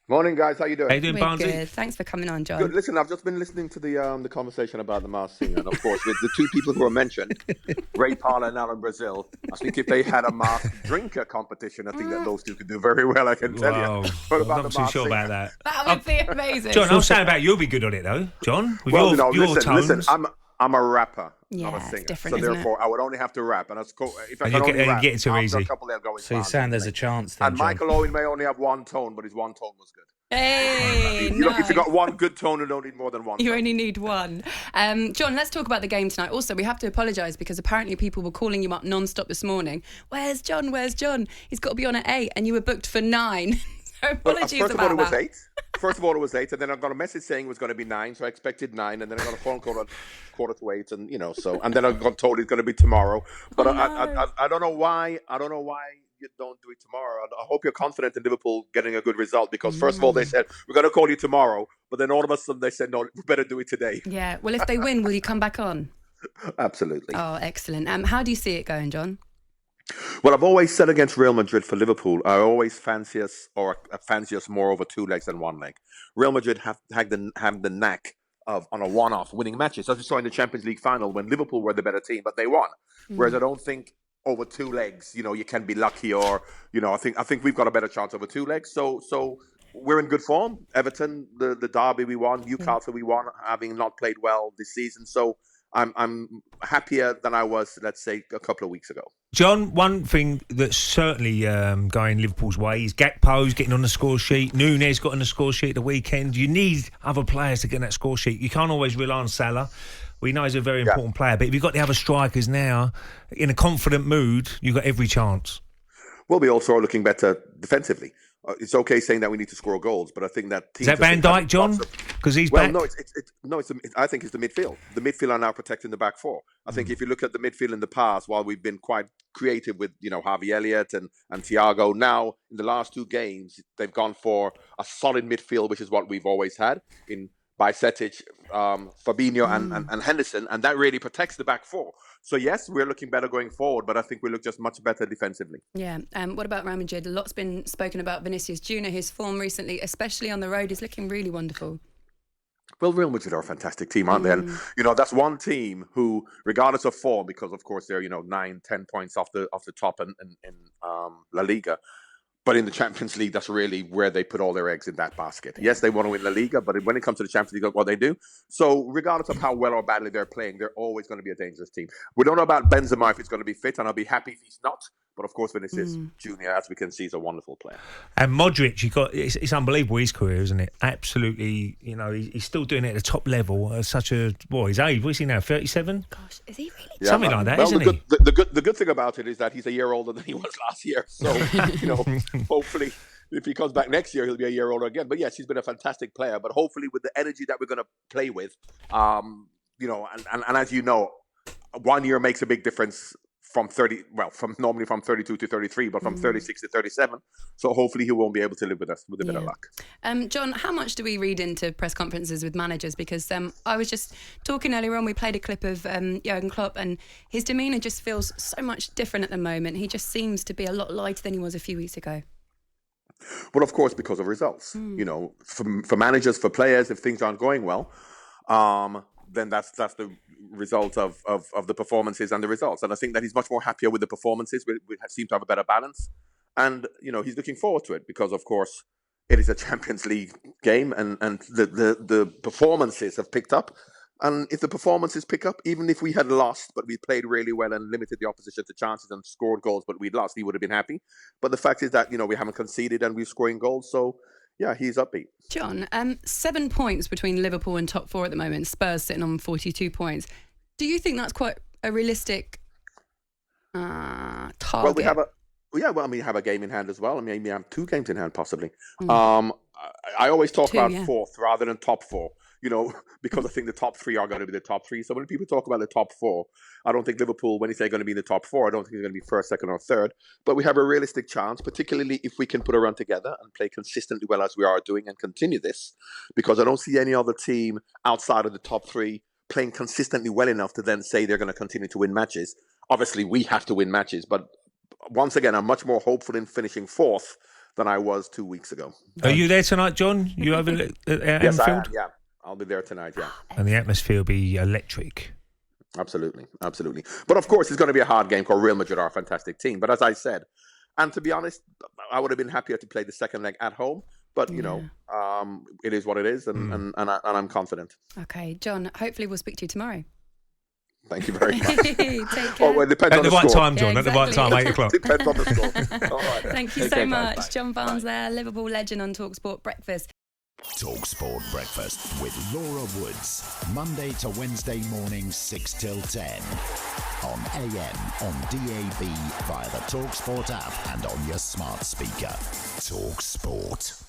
Morning, guys. How you doing? How you doing, We're Barnsley? good. Thanks for coming on, John. Good. Listen, I've just been listening to the conversation about the Masked Singer, and of course, with the two people who were mentioned, Ray Parlour and Alan Brazil. I think if they had a masked drinker competition, I think that those two could do very well. I can tell Wow. you. What I'm about not the too Masked sure Singer? about that. That would be amazing. John, I was saying about you'll be good on it though, John. With Well, your listen. tones. I'm a rapper, Yeah, not a it's singer. different, So isn't therefore, I would only have to rap, and if I And can you only get- rap, get it too after easy. a couple, they'll go. So you're saying there's a chance then, And John? Michael Owen may only have one tone, but his one tone was good. Hey, If you got one good tone, you don't need more than one. You tone. only need one. John, let's talk about the game tonight. Also, we have to apologise because apparently people were calling you up non-stop this morning. Where's John? Where's John? He's got to be on at 8 and you were booked for 9. So apologies First of all, about it was that. 8. First of all, it was 8, and then I got a message saying it was going to be 9, so I expected 9, and then I got a phone call at 7:45, and then I got told it's going to be tomorrow. But I don't know why. I don't know why you don't do it tomorrow. I hope you're confident in Liverpool getting a good result, because first of all they said we're going to call you tomorrow, but then all of a sudden they said no, we better do it today. Yeah. Well, if they win, will you come back on? Absolutely. Oh, excellent. How do you see it going, John? Well, I've always said against Real Madrid for Liverpool, I always fancy us more over 2 legs than 1 leg. Real Madrid have the knack of, on a one-off, winning matches, as we saw in the Champions League final when Liverpool were the better team, but they won. Whereas I don't think over 2 legs, you can be lucky, or I think we've got a better chance over 2 legs. So we're in good form. Everton, the derby we won, Newcastle we won, having not played well this season. So I'm happier than I was, let's say, a couple of weeks ago. John, one thing that's certainly going Liverpool's way is Gakpo's getting on the score sheet. Núñez got on the score sheet at the weekend. You need other players to get on that score sheet. You can't always rely on Salah. We know he's a very important player, but if you've got the other strikers now in a confident mood, you've got every chance. Well, we also are looking better defensively. It's okay saying that we need to score goals, but I think that teams Is that Van Dijk, John? Because he's back. I think it's the midfield. The midfield are now protecting the back four. I think if you look at the midfield in the past, while we've been quite creative with Harvey Elliott and Thiago, now in the last 2 games they've gone for a solid midfield, which is what we've always had in Bajcetic, Fabinho and Henderson, and that really protects the back four. So yes, we're looking better going forward, but I think we look just much better defensively. Yeah. What about Real Madrid? A lot's been spoken about Vinicius Junior. His form recently, especially on the road, is looking really wonderful. Well, Real Madrid are a fantastic team, aren't they? And that's one team who, regardless of form, because of course they're 9-10 points off the top in La Liga. But in the Champions League, that's really where they put all their eggs in that basket. Yes, they want to win La Liga, but when it comes to the Champions League, that's what they do. So regardless of how well or badly they're playing, they're always going to be a dangerous team. We don't know about Benzema if he's going to be fit, and I'll be happy if he's not. But of course, Vinicius Junior, as we can see, is a wonderful player. And Modric, it's unbelievable his career, isn't it? Absolutely, he's still doing it at the top level. His age, what's he now, 37? Gosh, is he really? Yeah, something like that, isn't he? The good thing about it is that he's a year older than he was last year. So, hopefully, if he comes back next year, he'll be a year older again. But yes, he's been a fantastic player. But hopefully, with the energy that we're going to play with, and as you know, 1 year makes a big difference. From 32 to 33, but from 36 to 37. So hopefully he won't be able to live with us with a bit of luck. John, how much do we read into press conferences with managers? Because I was just talking earlier on, we played a clip of Jurgen Klopp, and his demeanour just feels so much different at the moment. He just seems to be a lot lighter than he was a few weeks ago. Well, of course, because of results. For managers, for players, if things aren't going well, then that's the result of the performances and the results. And I think that he's much more happier with the performances. We seem to have a better balance. And, he's looking forward to it because, of course, it is a Champions League game and the performances have picked up. And if the performances pick up, even if we had lost, but we played really well and limited the opposition to chances and scored goals, but we'd lost, he would have been happy. But the fact is that, we haven't conceded and we're scoring goals. So, yeah, he's upbeat. John, 7 points between Liverpool and top 4 at the moment. Spurs sitting on 42 points. Do you think that's quite a realistic target? Well, we have a game in hand as well. I mean, we have 2 games in hand possibly. I always talk about 4th rather than top 4. Because I think the top 3 are going to be the top 3. So when people talk about the top 4, I don't think Liverpool, when they say going to be in the top 4, I don't think it's going to be 1st, 2nd or 3rd. But we have a realistic chance, particularly if we can put a run together and play consistently well as we are doing and continue this. Because I don't see any other team outside of the top 3 playing consistently well enough to then say they're going to continue to win matches. Obviously, we have to win matches. But once again, I'm much more hopeful in finishing 4th than I was 2 weeks ago. Are you there tonight, John? You over at Yes, I am. Anfield? Yeah, I'll be there tonight. Yeah. And the atmosphere will be electric. Absolutely. But of course, it's going to be a hard game because Real Madrid are a fantastic team. But as I said, and to be honest, I would have been happier to play the second leg at home. But, it is what it is, and I'm confident. Okay, John, hopefully we'll speak to you tomorrow. Thank you very much. Take care. Well, it depends At on the the right score. time, John. Yeah, At the right time, 8 o'clock. Depends on the score. All right. Thank you Take so care, much. guys. Bye. John Barnes there, Liverpool legend on talkSPORT Breakfast. talkSPORT Breakfast with Laura Woods. Monday to Wednesday mornings 6 till 10. On AM, on DAB, via the talkSPORT app and on your smart speaker. talkSPORT.